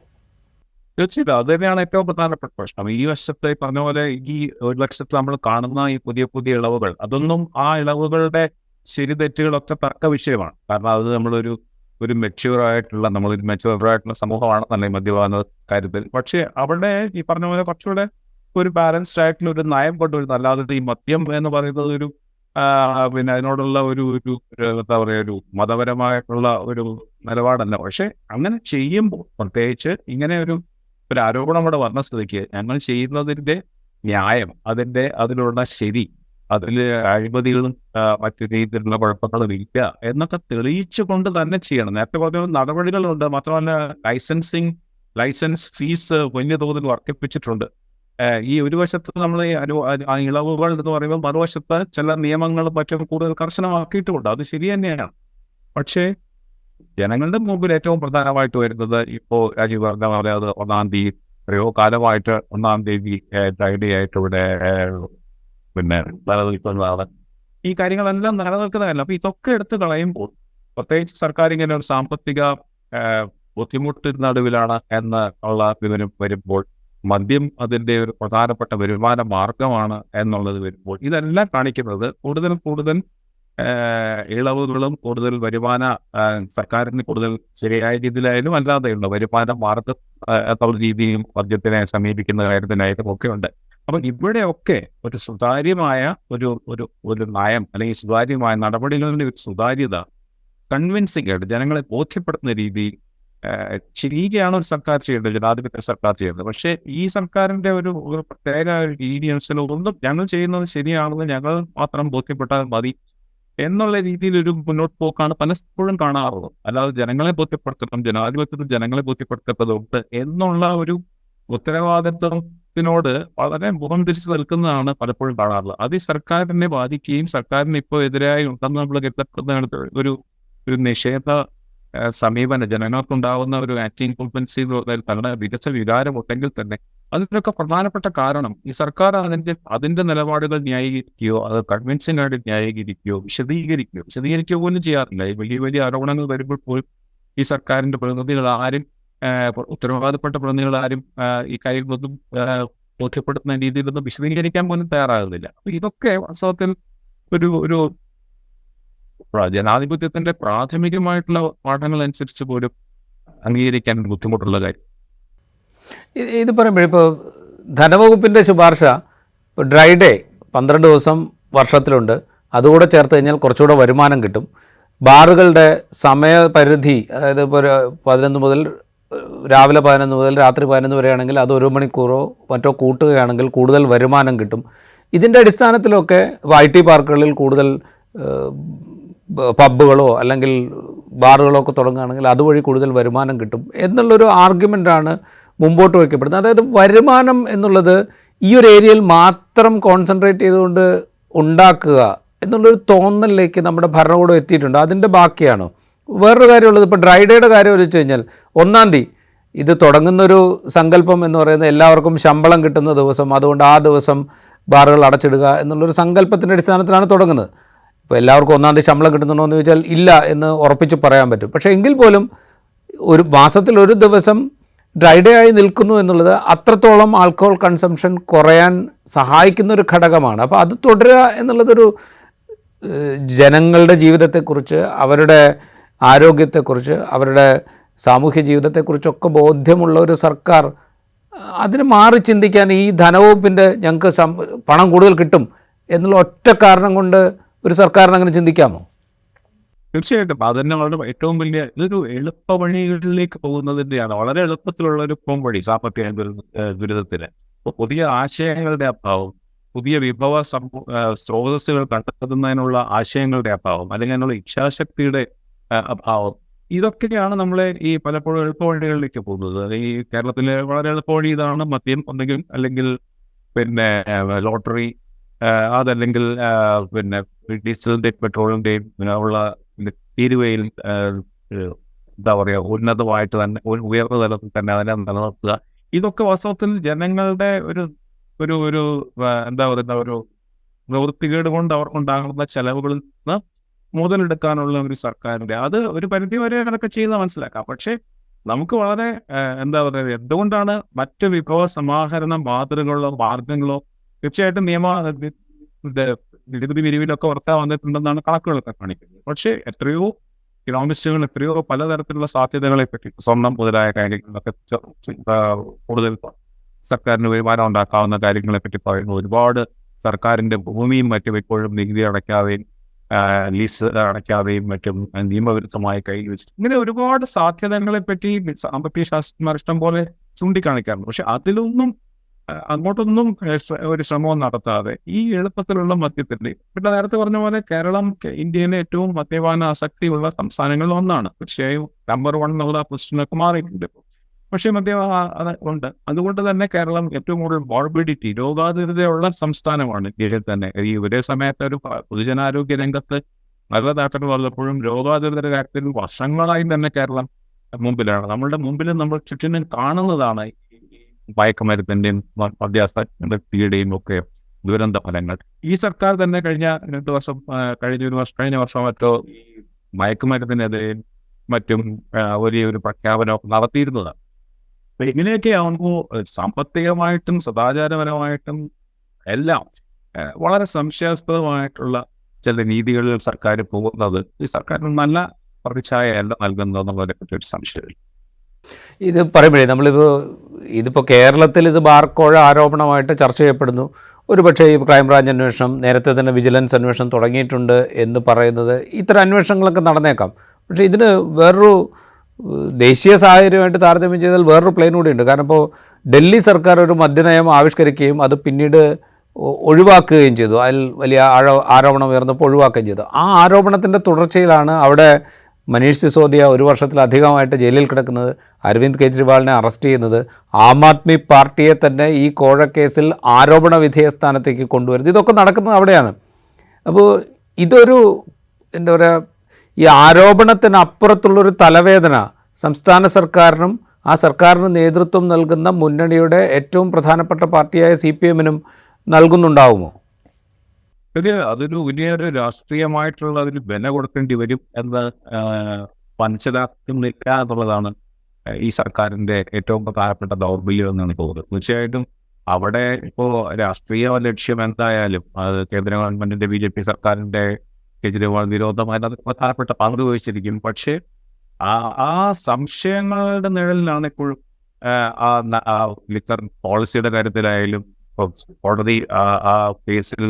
തീർച്ചയായിട്ടും അത് തന്നെയാണ് ഏറ്റവും പ്രധാനപ്പെട്ട പ്രശ്നം. ഈ വശത്ത് പറഞ്ഞ പോലെ ഈ ഒരു വശത്ത് നമ്മൾ കാണുന്ന ഈ പുതിയ ഇളവുകൾ, അതൊന്നും ആ ഇളവുകളുടെ ശരി തെറ്റുകളൊക്കെ തർക്ക വിഷയമാണ്. കാരണം അത് നമ്മളൊരു നമ്മളൊരു മെച്യൂറായിട്ടുള്ള സമൂഹമാണെന്നല്ലേ മദ്യപാന കാര്യത്തിൽ. പക്ഷേ അവിടെ ഈ പറഞ്ഞ പോലെ കുറച്ചുകൂടെ ഒരു ബാലൻസ്ഡ് ആയിട്ടുള്ള ഒരു നയം കൊണ്ടുവരുന്നു. അല്ലാതെ ഈ മദ്യം എന്ന് പറയുന്നത് പിന്നെ അതിനോടുള്ള ഒരു എന്താ പറയുക, ഒരു മതപരമായിട്ടുള്ള ഒരു നിലപാടല്ല. പക്ഷെ അങ്ങനെ ചെയ്യുമ്പോൾ, പ്രത്യേകിച്ച് ഇങ്ങനെ ഒരു ആരോപണം ഇവിടെ വന്ന സ്ഥിതിക്ക്, ഞങ്ങൾ ചെയ്യുന്നതിന്റെ ന്യായം, അതിലുള്ള ശരി, അതിൽ അഴിമതികളും മറ്റു രീതിയിലുള്ള കുഴപ്പങ്ങളും ഇല്ല എന്നൊക്കെ തെളിയിച്ചു കൊണ്ട് തന്നെ ചെയ്യണം. നേരത്തെ പറഞ്ഞ നടപടികളുണ്ട്. മാത്രമല്ല ലൈസൻസ് ഫീസ് വലിയ തോതിൽ വർദ്ധിപ്പിച്ചിട്ടുണ്ട്. ഈ ഒരു വശത്ത് നമ്മൾ ഇളവുകൾ എന്ന് പറയുമ്പോൾ മറുവശത്ത് ചില നിയമങ്ങളും മറ്റും കൂടുതൽ കർശനമാക്കിയിട്ടുമുണ്ട്. അത് ശരി തന്നെയാണ്. പക്ഷേ ജനങ്ങളുടെ മുമ്പിൽ ഏറ്റവും പ്രധാനമായിട്ട് വരുന്നത്, ഇപ്പോൾ രാജീവ് പറഞ്ഞ പോലെ, അത് 1-ാം തീയതി എത്രയോ കാലമായിട്ട് 1-ാം തീയതി ഡ്രൈഡേ ആയിട്ട് ഇവിടെ പിന്നെ നിലനിൽക്കുന്നതാണ്. ഈ കാര്യങ്ങളെല്ലാം നിലനിൽക്കുന്നതല്ല. അപ്പൊ ഇതൊക്കെ എടുത്ത് കളയുമ്പോൾ, പ്രത്യേകിച്ച് സർക്കാർ ഇങ്ങനെ ഒരു സാമ്പത്തിക ബുദ്ധിമുട്ടിന് നടുവിലാണ് എന്നുള്ള വിവരം വരുമ്പോൾ, മദ്യം അതിൻ്റെ ഒരു പ്രധാനപ്പെട്ട വരുമാന മാർഗമാണ് എന്നുള്ളത് വരുമ്പോൾ, ഇതെല്ലാം കാണിക്കുന്നത് കൂടുതൽ ഇളവുകളും കൂടുതൽ വരുമാന സർക്കാരിന് കൂടുതൽ ശരിയായ രീതിയിലായാലും അല്ലാതെയുള്ള വരുമാന മാർഗം എന്നുള്ള രീതിയും മദ്യത്തിനെ സമീപിക്കുന്ന കാര്യത്തിനായിട്ടും ഒക്കെ ഉണ്ട്. അപ്പം ഇവിടെയൊക്കെ ഒരു സുതാര്യമായ ഒരു നയം, അല്ലെങ്കിൽ സുതാര്യമായ നടപടികളുടെ ഒരു സുതാര്യത, കൺവിൻസിംഗ് ആയിട്ട് ജനങ്ങളെ ബോധ്യപ്പെടുത്തുന്ന രീതിയിൽ ശരിയാണ് ഒരു സർക്കാർ ചെയ്യേണ്ടത്, ജനാധിപത്യ സർക്കാർ ചെയ്യേണ്ടത്. പക്ഷേ ഈ സർക്കാരിന്റെ ഒരു പ്രത്യേക രീതി അനുസരിച്ച് ഞങ്ങൾ ചെയ്യുന്നത് ശരിയാണെന്ന് ഞങ്ങൾ മാത്രം ബോധ്യപ്പെട്ടാൽ മതി എന്നുള്ള രീതിയിൽ ഒരു മുന്നോട്ട് പോക്കാണ് പലപ്പോഴും കാണാറുള്ളത്. അല്ലാതെ ജനങ്ങളെ ബോധ്യപ്പെടുത്തണം, ജനാധിപത്യത്തിൽ ജനങ്ങളെ ബോധ്യപ്പെടുത്തേണ്ടതുണ്ട് എന്നുള്ള ഒരു ഉത്തരവാദിത്വത്തിനോട് വളരെ മുഖം തിരിച്ചു നിൽക്കുന്നതാണ് പലപ്പോഴും കാണാറുള്ളത്. അത് ഈ സർക്കാരിനെ ബാധിക്കുകയും സർക്കാരിന് ഇപ്പോൾ എതിരായി ഉണ്ടെന്ന് നമ്മൾ കരുതപ്പെടുന്ന ഒരു നിഷേധ സമീപനം, ജനങ്ങൾക്കുണ്ടാവുന്ന ഒരു ആന്റി ഇൻകംബൻസി എന്ന് പറഞ്ഞാൽ തങ്ങളുടെ വികസന വികാരമുണ്ടെങ്കിൽ തന്നെ അതിനൊക്കെ പ്രധാനപ്പെട്ട കാരണം ഈ സർക്കാർ അതിന്റെ നിലപാടുകൾ ന്യായീകരിക്കുകയോ അത് കൺവിൻസിംഗ് ആയിട്ട് ന്യായീകരിക്കുകയോ വിശദീകരിക്കുകയോ പോലും ചെയ്യാറില്ല. ഈ വലിയ ആരോപണങ്ങൾ വരുമ്പോൾ പോലും ഈ സർക്കാരിന്റെ പ്രതിനിധികൾ ആരും, ഉത്തരവാദപ്പെട്ട പ്രതിനിധികൾ ആരും ഈ കാര്യങ്ങളൊന്നും ബോധ്യപ്പെടുത്തുന്ന രീതിയിലൊന്നും വിശദീകരിക്കാൻ പോലും തയ്യാറാകുന്നില്ല. അപ്പൊ ഇതൊക്കെ വാസ്തവത്തിൽ ഒരു ജനാധിപത്യത്തിന്റെ പ്രാഥമികമായിട്ടുള്ള പാഠങ്ങൾ അനുസരിച്ച് പോലും അംഗീകരിക്കാൻ ബുദ്ധിമുട്ടുള്ള കാര്യം. ഇത് പറയുമ്പോൾ ഇപ്പോൾ ധനവകുപ്പിൻ്റെ ശുപാർശ, ഇപ്പോൾ ഡ്രൈ ഡേ 12 ദിവസം വർഷത്തിലുണ്ട്, അതുകൂടെ ചേർത്ത് കഴിഞ്ഞാൽ കുറച്ചുകൂടെ വരുമാനം കിട്ടും. ബാറുകളുടെ സമയപരിധി, അതായത് ഇപ്പോൾ 11 മുതൽ രാവിലെ 11 മുതൽ രാത്രി 11 വരെയാണെങ്കിൽ അത് 1 മണിക്കൂറോ മറ്റോ കൂട്ടുകയാണെങ്കിൽ കൂടുതൽ വരുമാനം കിട്ടും. ഇതിൻ്റെ അടിസ്ഥാനത്തിലൊക്കെ IT പാർക്കുകളിൽ കൂടുതൽ പബ്ബുകളോ അല്ലെങ്കിൽ ബാറുകളോ ഒക്കെ തുടങ്ങുകയാണെങ്കിൽ അതുവഴി കൂടുതൽ വരുമാനം കിട്ടും എന്നുള്ളൊരു ആർഗ്യുമെൻ്റാണ് മുമ്പോട്ട് വയ്ക്കപ്പെടുന്നത്. അതായത് വരുമാനം എന്നുള്ളത് ഈ ഒരു ഏരിയയിൽ മാത്രം കോൺസെൻട്രേറ്റ് ചെയ്തുകൊണ്ട് ഉണ്ടാക്കുക എന്നുള്ളൊരു തോന്നലിലേക്ക് നമ്മുടെ ഭരണകൂടം എത്തിയിട്ടുണ്ട്. അതിൻ്റെ ബാക്കിയാണോ? വേറൊരു കാര്യമുള്ളത്, ഇപ്പോൾ ഡ്രൈ ഡേയുടെ കാര്യം വെച്ച് കഴിഞ്ഞാൽ 1-ാം തീയതി ഇത് തുടങ്ങുന്നൊരു സങ്കല്പം എന്ന് പറയുന്നത് എല്ലാവർക്കും ശമ്പളം കിട്ടുന്ന ദിവസം, അതുകൊണ്ട് ആ ദിവസം ബാറുകൾ അടച്ചിടുക എന്നുള്ളൊരു സങ്കല്പത്തിൻ്റെ അടിസ്ഥാനത്തിലാണ് തുടങ്ങുന്നത്. ഇപ്പോൾ എല്ലാവർക്കും 1-ാം തീയതി ശമ്പളം കിട്ടുന്നുണ്ടോ എന്ന് ചോദിച്ചാൽ ഇല്ല എന്ന് ഉറപ്പിച്ച് പറയാൻ പറ്റും. പക്ഷേ എങ്കിൽ പോലും ഒരു മാസത്തിൽ ഒരു ദിവസം ഡ്രൈ ഡേ ആയി നിൽക്കുന്നു എന്നുള്ളത് അത്രത്തോളം ആൽക്കഹോൾ കൺസംഷൻ കുറയാൻ സഹായിക്കുന്ന ഒരു ഘടകമാണ്. അപ്പോൾ അത് തുടരുക എന്നുള്ളതൊരു ജനങ്ങളുടെ ജീവിതത്തെക്കുറിച്ച്, അവരുടെ ആരോഗ്യത്തെക്കുറിച്ച്, അവരുടെ സാമൂഹ്യ ജീവിതത്തെക്കുറിച്ചൊക്കെ ബോധ്യമുള്ള ഒരു സർക്കാർ അതിന് മാറി ചിന്തിക്കാൻ ഈ ധനവകുപ്പിൻ്റെ ഞങ്ങൾക്ക് പണം കൂടുതൽ കിട്ടും എന്നുള്ള ഒറ്റ കാരണം കൊണ്ട് ഒരു സർക്കാരിന് അങ്ങനെ ചിന്തിക്കാമോ? തീർച്ചയായിട്ടും അതന്നെ വളരെ ഏറ്റവും വലിയ ഇതൊരു എളുപ്പ വഴികളിലേക്ക് പോകുന്നതിൻ്റെയാണ്. വളരെ എളുപ്പത്തിലുള്ള ഒരു പോംവഴി സാമ്പത്തിക ദുരിതത്തിന്. പുതിയ ആശയങ്ങളുടെ അഭാവം, പുതിയ വിഭവ സ്രോതസ്സുകൾ കണ്ടെത്തുന്നതിനുള്ള ആശയങ്ങളുടെ അഭാവം, അല്ലെങ്കിൽ അതിനുള്ള ഇച്ഛാശക്തിയുടെ അഭാവം, ഇതൊക്കെയാണ് നമ്മളെ ഈ പലപ്പോഴും എളുപ്പവഴികളിലേക്ക് പോകുന്നത്. ഈ കേരളത്തിലെ വളരെ എളുപ്പവഴി ഇതാണ്. മദ്യം ഒന്നെങ്കിൽ, അല്ലെങ്കിൽ പിന്നെ ലോട്ടറി, അതല്ലെങ്കിൽ പിന്നെ ഡീസലിൻ്റെയും പെട്രോളിൻ്റെയും ഉള്ള തീരുവയിൽ എന്താ പറയുക ഉന്നതമായിട്ട് തന്നെ ഉയർന്ന തലത്തിൽ തന്നെ അതിനെ നിലനിർത്തുക. ഇതൊക്കെ വാസ്തവത്തിൽ ജനങ്ങളുടെ ഒരു ഒരു ഒരു എന്താ പറയുന്ന ഒരു പ്രവൃത്തികേട് കൊണ്ട് അവർക്കുണ്ടാകുന്ന ചെലവുകളിൽ നിന്ന് മുതലെടുക്കാനുള്ള ഒരു സർക്കാരിൻ്റെ അത് ഒരു പരിധി വരെ അതൊക്കെ ചെയ്യുന്ന മനസ്സിലാക്കാം. പക്ഷേ നമുക്ക് വളരെ എന്താ പറയുക, എന്തുകൊണ്ടാണ് മറ്റ് വിഭവ സമാഹരണ മാതൃകളോ മാർഗങ്ങളോ തീർച്ചയായിട്ടും നികുതി പിരിവിലൊക്കെ വർത്താൻ വന്നിട്ടുണ്ടെന്നാണ് കണക്കുകളൊക്കെ കാണിക്കുന്നത്. പക്ഷേ എത്രയോ ഇക്കണോമിസ്റ്റുകൾ എത്രയോ പലതരത്തിലുള്ള സാധ്യതകളെ പറ്റി, സ്വർണം മുതലായ കാര്യങ്ങളിലൊക്കെ കൂടുതൽ സർക്കാരിന് വരുമാനം ഉണ്ടാക്കാവുന്ന കാര്യങ്ങളെ പറ്റി പറയുന്നു. ഒരുപാട് സർക്കാരിൻ്റെ ഭൂമിയും മറ്റും ഇപ്പോഴും നികുതി അടയ്ക്കാതെയും ലീസ് അടയ്ക്കാതെയും മറ്റും നിയമവിരുദ്ധമായി കയ്യിൽ വെച്ചിട്ട് ഇങ്ങനെ ഒരുപാട് സാധ്യതകളെ പറ്റി സാമ്പത്തിക ശാസ്ത്രജ്ഞർ ഇഷ്ടം പോലെ ചൂണ്ടിക്കാണിക്കാറുണ്ട്. പക്ഷെ അതിലൊന്നും അങ്ങോട്ടൊന്നും ഒരു ശ്രമവും നടത്താതെ ഈ എളുപ്പത്തിലുള്ള മദ്യത്തിന്റെ, പിന്നെ നേരത്തെ പറഞ്ഞ പോലെ കേരളം ഇന്ത്യയിലെ ഏറ്റവും മദ്യപാന ആസക്തിയുള്ള സംസ്ഥാനങ്ങളിൽ ഒന്നാണ്. തീർച്ചയായും നമ്പർ 1 എന്നുള്ള പൊസിഷനൊക്കെ മാറിയിട്ടുണ്ട് ഇപ്പോൾ. പക്ഷേ മദ്യപാന ഉണ്ട്. അതുകൊണ്ട് തന്നെ കേരളം ഏറ്റവും കൂടുതൽ മോർബിഡിറ്റി, രോഗാതുരതയുള്ള സംസ്ഥാനമാണ് ഇന്ത്യയിൽ തന്നെ. ഈ ഒരേ സമയത്ത് ഒരു പൊതുജനാരോഗ്യ രംഗത്ത് നല്ല നേട്ടങ്ങൾ വന്നപ്പോഴും രോഗാതുരതയുടെ കാര്യത്തിൽ വർഷങ്ങളായി തന്നെ കേരളം മുമ്പിലാണ്. നമ്മളുടെ മുമ്പിൽ നമ്മൾ ചുറ്റിനും കാണുന്നതാണ് മയക്കുമരുന്നിന്റെയും മദ്യാസക്തിയുടെയും ഒക്കെ ദുരന്ത ഫലങ്ങൾ. ഈ സർക്കാർ തന്നെ കഴിഞ്ഞ വർഷം മറ്റോ ഈ മയക്കുമരുന്നിനെതിരെയും മറ്റും വലിയൊരു പ്രഖ്യാപനം നടത്തിയിരുന്നതാണ്. അപ്പൊ ഇങ്ങനെയൊക്കെ ആകുമ്പോൾ സാമ്പത്തികമായിട്ടും സദാചാരപരമായിട്ടും എല്ലാം വളരെ സംശയാസ്പദമായിട്ടുള്ള ചില രീതികളിൽ സർക്കാർ പോകുന്നത് ഈ സർക്കാരിന് നല്ല പ്രതിച്ഛായ അല്ല നൽകുന്നതെന്നുള്ളതിനെ പറ്റി ഒരു സംശയമില്ല. ഇത് പറയുമ്പോഴേ ഇതിപ്പോൾ കേരളത്തിൽ ഇത് ബാർക്കോഴ ആരോപണമായിട്ട് ചർച്ച ചെയ്യപ്പെടുന്നു. ഒരുപക്ഷേ ഈ ക്രൈംബ്രാഞ്ച് അന്വേഷണം, നേരത്തെ തന്നെ വിജിലൻസ് അന്വേഷണം തുടങ്ങിയിട്ടുണ്ട് എന്ന് പറയുന്നത് ഇത്തരം അന്വേഷണങ്ങളൊക്കെ നടന്നേക്കാം. പക്ഷേ ഇതിന് വേറൊരു ദേശീയ സാഹചര്യമായിട്ട് താരതമ്യം ചെയ്താൽ വേറൊരു പ്ലെയിൻ കൂടിയുണ്ട്. കാരണം ഇപ്പോൾ ഡൽഹി സർക്കാർ ഒരു മദ്യനയം ആവിഷ്കരിക്കുകയും അത് പിന്നീട് ഒഴിവാക്കുകയും ചെയ്തു. അതിൽ വലിയ ആരോപണം ഉയർന്നപ്പോൾ ഒഴിവാക്കുകയും ചെയ്തു. ആ ആരോപണത്തിൻ്റെ തുടർച്ചയിലാണ് അവിടെ മനീഷ് സിസോദിയ 1 വർഷത്തിലധികമായിട്ട് ജയിലിൽ കിടക്കുന്നത്, അരവിന്ദ് കെജ്രിവാളിനെ അറസ്റ്റ് ചെയ്യുന്നത്, ആം ആദ്മി പാർട്ടിയെ തന്നെ ഈ കോഴക്കേസിൽ ആരോപണ വിധേയ സ്ഥാനത്തേക്ക് കൊണ്ടുവരുന്നത്, ഇതൊക്കെ നടക്കുന്നത് അവിടെയാണ്. അപ്പോൾ ഇതൊരു എന്താ പറയുക, ഈ ആരോപണത്തിനപ്പുറത്തുള്ളൊരു തലവേദന സംസ്ഥാന സർക്കാരിനും ആ സർക്കാരിന് നേതൃത്വം നൽകുന്ന മുന്നണിയുടെ ഏറ്റവും പ്രധാനപ്പെട്ട പാർട്ടിയായ CPM-നും നൽകുന്നുണ്ടാവുമോ? അതൊരു വലിയൊരു രാഷ്ട്രീയമായിട്ടുള്ള അതിന് വില കൊടുക്കേണ്ടി വരും എന്ന് മനസ്സിലാക്കുന്നില്ല എന്നുള്ളതാണ് ഈ സർക്കാരിന്റെ ഏറ്റവും പ്രധാനപ്പെട്ട ദൗർബല്യം എന്നാണ് തോന്നുന്നത്. തീർച്ചയായിട്ടും അവിടെ ഇപ്പോൾ രാഷ്ട്രീയ ലക്ഷ്യം എന്തായാലും അത് കേന്ദ്ര ഗവൺമെന്റിന്റെ BJP സർക്കാരിന്റെ കേജ്രിവാൾ വിരോധമായി അത് പ്രധാനപ്പെട്ട പങ്ക് വഹിച്ചിരിക്കും. പക്ഷേ ആ സംശയങ്ങളുടെ നിഴലിലാണ് ഇപ്പോഴും ആ ലിക്കർ പോളിസിയുടെ കാര്യത്തിലായാലും കോടതി ആ കേസിൽ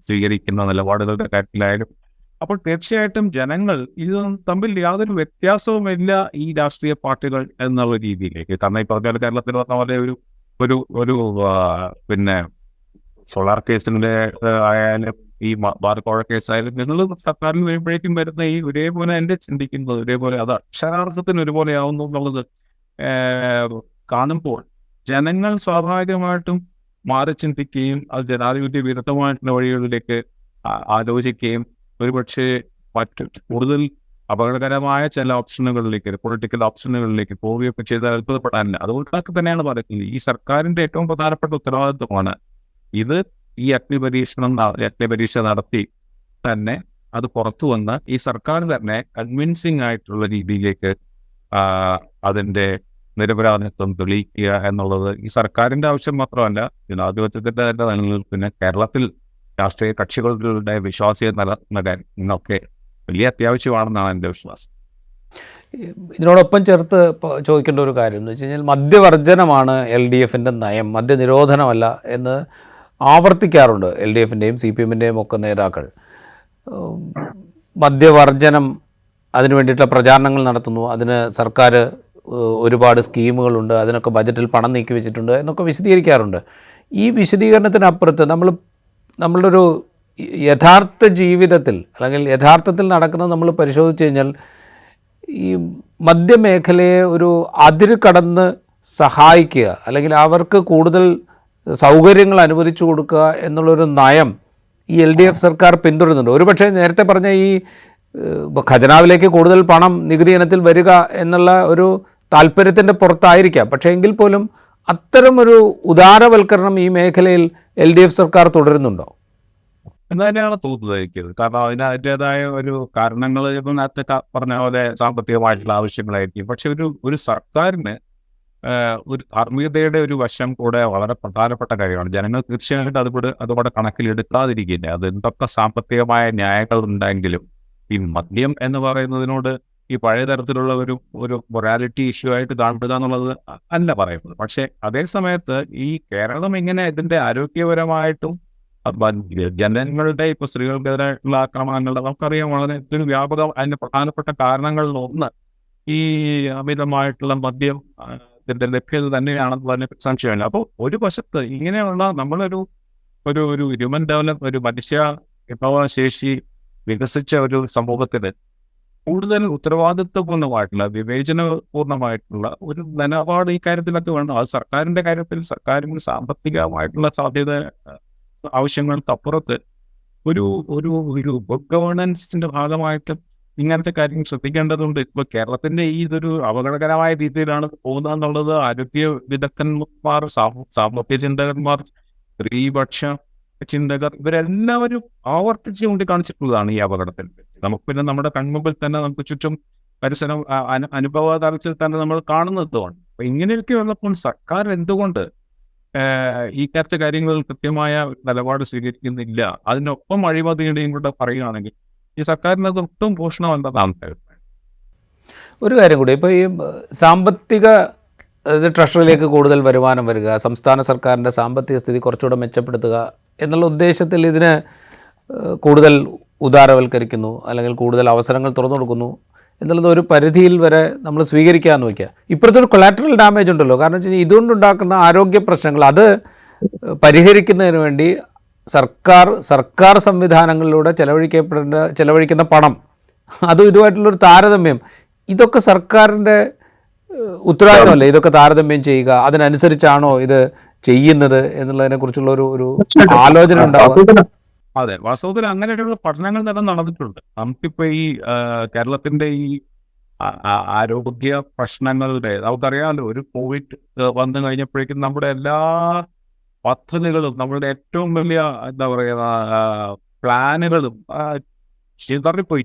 സ്വീകരിക്കുന്ന നിലപാടുകളുടെ കാര്യത്തിലായാലും അപ്പോൾ തീർച്ചയായിട്ടും ജനങ്ങൾ ഇത് തമ്മിൽ യാതൊരു വ്യത്യാസവുമില്ല ഈ രാഷ്ട്രീയ പാർട്ടികൾ എന്നുള്ള രീതിയിലേക്ക്. കാരണം ഈ പറഞ്ഞ കേരളത്തിൽ പറഞ്ഞ പോലെ ഒരു ഒരു ഒരു പിന്നെ സോളാർ കേസിന്റെ ആയാലും ഈ ബാർക്കോഴ കേസായാലും നിങ്ങൾ സർക്കാരിൽ വരുമ്പോഴേക്കും വരുന്ന ഈ ഒരേപോലെ എന്റെ ചിന്തിക്കുന്നത് ഒരേപോലെ അത് അക്ഷരാർത്ഥത്തിന് ഒരുപോലെ ആവുന്നു എന്നുള്ളത് കാണുമ്പോൾ ജനങ്ങൾ സ്വാഭാവികമായിട്ടും മാറി ചിന്തിക്കുകയും അത് ജനാധിപത്യ വിരുദ്ധമായിട്ടുള്ള വഴികളിലേക്ക് ആലോചിക്കുകയും ഒരുപക്ഷെ മറ്റു കൂടുതൽ അപകടകരമായ ചില ഓപ്ഷനുകളിലേക്ക് പൊളിറ്റിക്കൽ ഓപ്ഷനുകളിലേക്ക് പോവുകയൊക്കെ ചെയ്ത് അത്ഭുതപ്പെടാനില്ല. അതുകൊണ്ടൊക്കെ തന്നെയാണ് പറയുന്നത് ഈ സർക്കാരിന്റെ ഏറ്റവും പ്രധാനപ്പെട്ട ഉത്തരവാദിത്വമാണ് ഇത്. ഈ അഗ്നിപരീക്ഷ നടത്തി തന്നെ അത് പുറത്തു വന്ന് ഈ സർക്കാർ തന്നെ കൺവിൻസിങ് ആയിട്ടുള്ള രീതിയിലേക്ക് അതിന്റെ നിരപരാധിത്വം തെളിയിക്കുക എന്നുള്ളത് ഈ സർക്കാരിന്റെ ആവശ്യം മാത്രമല്ല, ജനാധിപത്യത്തിന്റെ തന്നെ നിലനിൽപ്പിന് കേരളത്തിൽ രാഷ്ട്രീയ കക്ഷികളുടെ വിശ്വാസ്യത നിലനിർത്താൻ ഇന്നൊക്കെ വലിയ അത്യാവശ്യമാണെന്നാണ് എൻ്റെ വിശ്വാസം. ഇതിനോടൊപ്പം ചേർത്ത് ചോദിക്കേണ്ട ഒരു കാര്യം എന്ന് വെച്ച് കഴിഞ്ഞാൽ മദ്യവർജനമാണ് LDFിൻ്റെ നയം, മദ്യനിരോധനമല്ല എന്ന് ആവർത്തിക്കാറുണ്ട് LDFിൻ്റെയും CPMൻ്റെയും ഒക്കെ നേതാക്കൾ. മദ്യവർജനം അതിനു വേണ്ടിയിട്ടുള്ള പ്രചാരണങ്ങൾ നടത്തുന്നു, അതിന് സർക്കാർ ഒരുപാട് സ്കീമുകളുണ്ട്, അതിനൊക്കെ ബജറ്റിൽ പണം നീക്കി വെച്ചിട്ടുണ്ട് എന്നൊക്കെ വിശദീകരിക്കാറുണ്ട്. ഈ വിശദീകരണത്തിനപ്പുറത്ത് നമ്മളുടെ ഒരു യഥാർത്ഥ ജീവിതത്തിൽ അല്ലെങ്കിൽ യഥാർത്ഥത്തിൽ നടക്കുന്നത് നമ്മൾ പരിശോധിച്ച് കഴിഞ്ഞാൽ ഈ മദ്യമേഖലയെ ഒരു അതിര് കടന്ന് സഹായിക്കുക അല്ലെങ്കിൽ അവർക്ക് കൂടുതൽ സൗകര്യങ്ങൾ അനുവദിച്ചു കൊടുക്കുക എന്നുള്ളൊരു നയം ഈ LDF സർക്കാർ പിന്തുടരുന്നുണ്ട്. ഒരുപക്ഷെ നേരത്തെ പറഞ്ഞ ഈ ഖജനാവിലേക്ക് കൂടുതൽ പണം നികുതി ഇനത്തിൽ വരിക എന്നുള്ള ഒരു താല്പര്യത്തിൻ്റെ പുറത്തായിരിക്കാം, പക്ഷേ എങ്കിൽ പോലും അത്തരമൊരു ഉദാരവൽക്കരണം ഈ മേഖലയിൽ LDF സർക്കാർ തുടരുന്നുണ്ടോ എന്ന് തന്നെയാണ് തോന്നുന്നത്. കാരണം അതിൻ്റെതായ ഒരു കാരണങ്ങൾ നേരത്തെ പറഞ്ഞ പോലെ സാമ്പത്തികമായിട്ടുള്ള ആവശ്യങ്ങളായിരിക്കും. പക്ഷെ ഒരു സർക്കാരിന് ഒരു ധാർമ്മികതയുടെ ഒരു വശം കൂടെ വളരെ പ്രധാനപ്പെട്ട കാര്യമാണ്. ജനങ്ങൾ തീർച്ചയായിട്ടും അതുകൂടെ കണക്കിലെടുക്കാതിരിക്കില്ല. അത് എന്തൊക്കെ സാമ്പത്തികമായ ന്യായങ്ങൾ ഉണ്ടെങ്കിലും ഈ മദ്യം എന്ന് പറയുന്നതിനോട് ഈ പഴയ തരത്തിലുള്ള ഒരു മൊറാലിറ്റി ഇഷ്യൂ ആയിട്ട് കാണുക എന്നുള്ളത് അല്ല പറയുന്നത്. പക്ഷെ അതേ സമയത്ത് ഈ കേരളം ഇങ്ങനെ ഇതിന്റെ ആരോഗ്യപരമായിട്ടും ജനങ്ങളുടെ ഇപ്പൊ സ്ത്രീകൾക്കെതിരായിട്ടുള്ള ആക്രമണങ്ങളുടെ നമുക്കറിയാം വളരെ ഇതൊരു വ്യാപകം. അതിന്റെ പ്രധാനപ്പെട്ട കാരണങ്ങളിൽ ഒന്ന് ഈ അമിതമായിട്ടുള്ള മദ്യം ഇതിന്റെ ലഭ്യത തന്നെയാണെന്ന് തന്നെ സംശയമില്ല. അപ്പോൾ ഒരു വശത്ത് ഇങ്ങനെയുള്ള നമ്മളൊരു ഹ്യൂമൻ ഡെവലപ്പ് ഒരു മനുഷ്യ വിഭവശേഷി വികസിച്ച ഒരു സമൂഹത്തിന് കൂടുതൽ ഉത്തരവാദിത്വപൂർണ്ണമായിട്ടുള്ള വിവേചനപൂർണ്ണമായിട്ടുള്ള ഒരു നിലപാട് ഈ കാര്യത്തിലൊക്കെ വേണം. അത് സർക്കാരിന്റെ കാര്യത്തിൽ സർക്കാരിന് സാമ്പത്തികമായിട്ടുള്ള സാധ്യത ആവശ്യങ്ങൾക്കപ്പുറത്ത് ഒരു ഗുഡ് ഗവേണൻസിന്റെ ഭാഗമായിട്ട് ഇങ്ങനത്തെ കാര്യങ്ങൾ ശ്രദ്ധിക്കേണ്ടതുണ്ട്. ഇപ്പൊ കേരളത്തിന്റെ ഇതൊരു അപകടകരമായ രീതിയിലാണ് പോകുന്നതെന്നുള്ളത് ആരോഗ്യ വിദഗ്ധന്മാർ, സാമ്പത്തിക ചിന്തകന്മാർ, സ്ത്രീപക്ഷ ചിന്തകർ ഇവരെല്ലാവരും ആവർത്തിച്ച് ചൂണ്ടിക്കാണിച്ചിട്ടുള്ളതാണ് ഈ അപകടത്തിൽ. നമുക്ക് പിന്നെ നമ്മുടെ കൺമുമ്പിൽ തന്നെ നമുക്ക് ചുറ്റും പരിസരം അനുഭവ തലത്തിൽ തന്നെ നമ്മൾ കാണുന്നതുമാണ്. അപ്പൊ ഇങ്ങനെയൊക്കെ ഉള്ളപ്പോൾ സർക്കാർ എന്തുകൊണ്ട് ഈ കാര്യ കാര്യങ്ങളിൽ കൃത്യമായ നിലപാട് സ്വീകരിക്കുന്നില്ല? അതിനൊപ്പം അഴിമതിയുടെയും കൂടെ പറയുകയാണെങ്കിൽ ഈ സർക്കാരിന് അത് ഒട്ടും പോഷണമെന്നതാണ് ഒരു കാര്യം കൂടി. ഇപ്പോൾ ഈ സാമ്പത്തിക ട്രഷറിയിലേക്ക് കൂടുതൽ വരുമാനം വരിക, സംസ്ഥാന സർക്കാരിൻ്റെ സാമ്പത്തിക സ്ഥിതി കുറച്ചുകൂടെ മെച്ചപ്പെടുത്തുക എന്നുള്ള ഉദ്ദേശത്തിൽ ഇതിന് കൂടുതൽ ഉദാരവൽക്കരിക്കുന്നു അല്ലെങ്കിൽ കൂടുതൽ അവസരങ്ങൾ തുറന്നു കൊടുക്കുന്നു എന്നുള്ളത് ഒരു പരിധിയിൽ വരെ നമ്മൾ സ്വീകരിക്കാമെന്ന് വയ്ക്കുക. ഇപ്പോഴത്തെ ഒരു കൊളാറ്ററൽ ഡാമേജ് ഉണ്ടല്ലോ. കാരണം വെച്ച് കഴിഞ്ഞാൽ ഇതുകൊണ്ടുണ്ടാക്കുന്ന ആരോഗ്യ പ്രശ്നങ്ങൾ അത് പരിഹരിക്കുന്നതിന് വേണ്ടി സർക്കാർ സംവിധാനങ്ങളിലൂടെ ചെലവഴിക്കുന്ന പണം അതും ഇതുമായിട്ടുള്ളൊരു താരതമ്യം, ഇതൊക്കെ സർക്കാരിൻ്റെ ഉത്തരവാദിത്തമല്ലേ? ഇതൊക്കെ താരതമ്യം ചെയ്യുക, അതിനനുസരിച്ചാണോ ഇത് ചെയ്യുന്നത് എന്നുള്ളതിനെക്കുറിച്ചുള്ള ഒരു ആലോചന ഉണ്ടാവുക. അതെ, വാസ്തവത്തിൽ അങ്ങനെയുള്ള പഠനങ്ങൾ തന്നെ നടന്നിട്ടുണ്ട്. നമുക്കിപ്പോ ഈ കേരളത്തിന്റെ ഈ ആരോഗ്യ പ്രശ്നങ്ങളുടെ നമുക്കറിയാമല്ലോ, ഒരു കോവിഡ് വന്നു കഴിഞ്ഞപ്പോഴേക്കും നമ്മുടെ എല്ലാ പദ്ധതികളും നമ്മളുടെ ഏറ്റവും വലിയ എന്താ പറയുക പ്ലാനുകളും ചിതറിപ്പോയി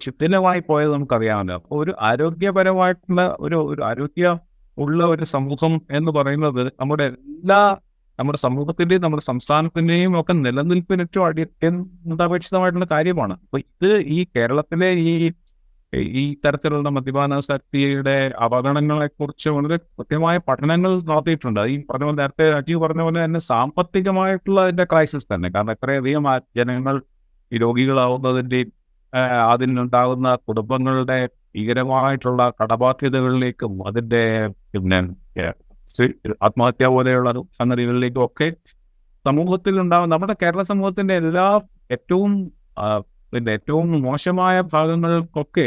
പോയത് നമുക്കറിയാമല്ലോ. അപ്പോൾ ഒരു ആരോഗ്യപരമായിട്ടുള്ള ഒരു ആരോഗ്യ ഉള്ള ഒരു സമൂഹം എന്ന് പറയുന്നത് നമ്മുടെ സമൂഹത്തിന്റെയും നമ്മുടെ സംസ്ഥാനത്തിന്റെയും ഒക്കെ നിലനിൽപ്പിന് ഏറ്റവും അത്യന്താപേക്ഷിതമായിട്ടുള്ള കാര്യമാണ്. അപ്പൊ ഇത് ഈ കേരളത്തിലെ ഈ തരത്തിലുള്ള മദ്യപാനാസക്തിയുടെ അപകടങ്ങളെ കുറിച്ച് വളരെ കൃത്യമായ പഠനങ്ങൾ നടത്തിയിട്ടുണ്ട്. ഈ പറഞ്ഞ പോലെ നേരത്തെ രാജീവ് പറഞ്ഞ പോലെ തന്നെ സാമ്പത്തികമായിട്ടുള്ള അതിന്റെ ക്രൈസിസ് തന്നെ. കാരണം എത്രയധികം ജനങ്ങൾ ഈ രോഗികളാവുന്നതിന്റെയും അതിനുണ്ടാകുന്ന കുടുംബങ്ങളുടെ ഭീകരമായിട്ടുള്ള കടബാധ്യതകളിലേക്കും അതിൻ്റെ പിന്നെ ആത്മഹത്യ പോലെയുള്ള സംഗതികളിലേക്കും ഒക്കെ സമൂഹത്തിൽ ഉണ്ടാകും. നമ്മുടെ കേരള സമൂഹത്തിന്റെ ഏറ്റവും ഏറ്റവും മോശമായ ഭാഗങ്ങൾക്കൊക്കെ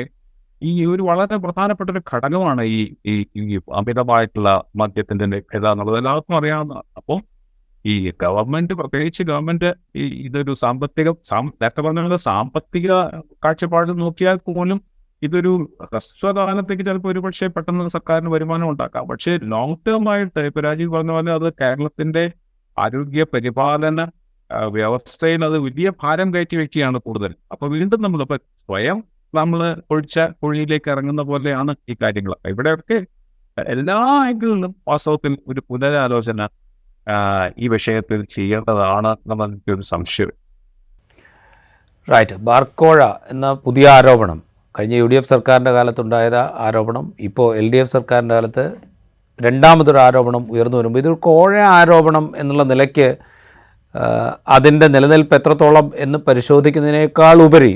ഈ ഒരു വളരെ പ്രധാനപ്പെട്ട ഒരു ഘടകമാണ് ഈ അമിതമായിട്ടുള്ള മദ്യത്തിന്റെ ലഭ്യത എന്നുള്ളത് എല്ലാവർക്കും അറിയാവുന്നതാണ്. അപ്പോൾ ഈ ഗവൺമെന്റ്, പ്രത്യേകിച്ച് ഗവൺമെന്റ് ഇതൊരു നേരത്തെ പറഞ്ഞ സാമ്പത്തിക കാഴ്ചപ്പാട് നോക്കിയാൽ പോലും ഇതൊരു ഹ്രസ്വകാലത്തേക്ക് ചിലപ്പോൾ ഒരുപക്ഷെ പെട്ടെന്ന് സർക്കാരിന് വരുമാനം ഉണ്ടാക്കാം. പക്ഷേ ലോങ് ടേം ആയിട്ട് ഇപ്പൊ രാജീവ് പറഞ്ഞ പോലെ അത് കേരളത്തിന്റെ ആരോഗ്യ പരിപാലന വ്യവസ്ഥയിൽ അത് വലിയ ഭാരം കയറ്റി വെക്കുകയാണ് കൂടുതൽ. അപ്പൊ വീണ്ടും നമ്മളിപ്പോ സ്വയം നമ്മൾ ഒഴിച്ച കുഴിയിലേക്ക് ഇറങ്ങുന്ന പോലെയാണ് ഈ കാര്യങ്ങൾ. ഇവിടെയൊക്കെ എല്ലാ ആംഗിളിലും വാസ്തവത്തിൽ ഒരു പുനരാലോചന ഈ വിഷയത്തിൽ ചെയ്യേണ്ടതാണ് എന്ന എനിക്കൊരു സംശയം. റൈറ്റ്. ബാർക്കോഴ എന്ന പുതിയ ആരോപണം കഴിഞ്ഞ UDF സർക്കാരിൻ്റെ കാലത്തുണ്ടായ ആരോപണം ഇപ്പോൾ LDF സർക്കാരിൻ്റെ കാലത്ത് രണ്ടാമതൊരു ആരോപണം ഉയർന്നു വരുമ്പോൾ ഇതൊരു കോഴ ആരോപണം എന്നുള്ള നിലയ്ക്ക് അതിൻ്റെ നിലനിൽപ്പ് എത്രത്തോളം എന്ന് പരിശോധിക്കുന്നതിനേക്കാൾ ഉപരി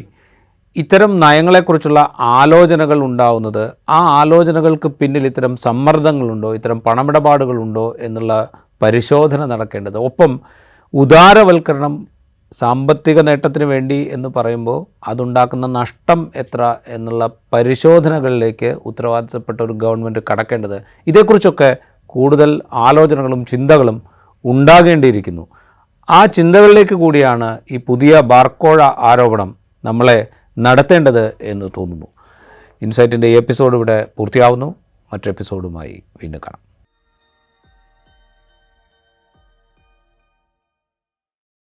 ഇത്തരം നയങ്ങളെക്കുറിച്ചുള്ള ആലോചനകൾ ഉണ്ടാവുന്നത്, ആ ആലോചനകൾക്ക് പിന്നിൽ ഇത്തരം സമ്മർദ്ദങ്ങളുണ്ടോ, ഇത്തരം പണമിടപാടുകളുണ്ടോ എന്നുള്ള പരിശോധന നടക്കേണ്ടത്. ഒപ്പം ഉദാരവൽക്കരണം സാമ്പത്തിക നേട്ടത്തിന് വേണ്ടി എന്ന് പറയുമ്പോൾ അതുണ്ടാക്കുന്ന നഷ്ടം എത്ര എന്നുള്ള പരിശോധനകളിലേക്ക് ഉത്തരവാദിത്തപ്പെട്ട ഒരു ഗവൺമെൻറ് കടക്കേണ്ടത്. ഇതേക്കുറിച്ചൊക്കെ കൂടുതൽ ആലോചനകളും ചിന്തകളും ഉണ്ടാകേണ്ടിയിരിക്കുന്നു. ആ ചിന്തകളിലേക്ക് കൂടിയാണ് ഈ പുതിയ ബാർക്കോഴ ആരോപണം നമ്മളെ നടത്തേണ്ടത് എന്ന് തോന്നുന്നു. ഇൻസൈറ്റിൻ്റെ ഈ എപ്പിസോഡ് ഇവിടെ പൂർത്തിയാവുന്നു. മറ്റൊരു എപ്പിസോഡുമായി വീണ്ടും കാണാം.